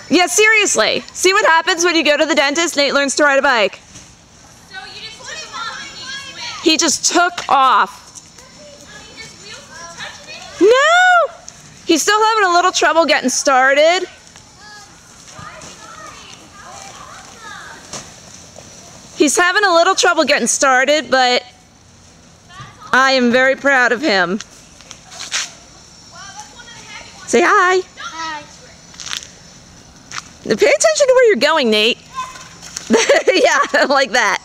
Yeah, seriously. See what happens when you go to the dentist? Nate learns to ride a bike. So you just took him off and he just went. He just took off. His wheels touched me? No! He's still having a little trouble getting started. He's having a little trouble getting started, but I am very proud of him. Say hi. Hi. Pay attention to where you're going, Nate. Yeah, like that.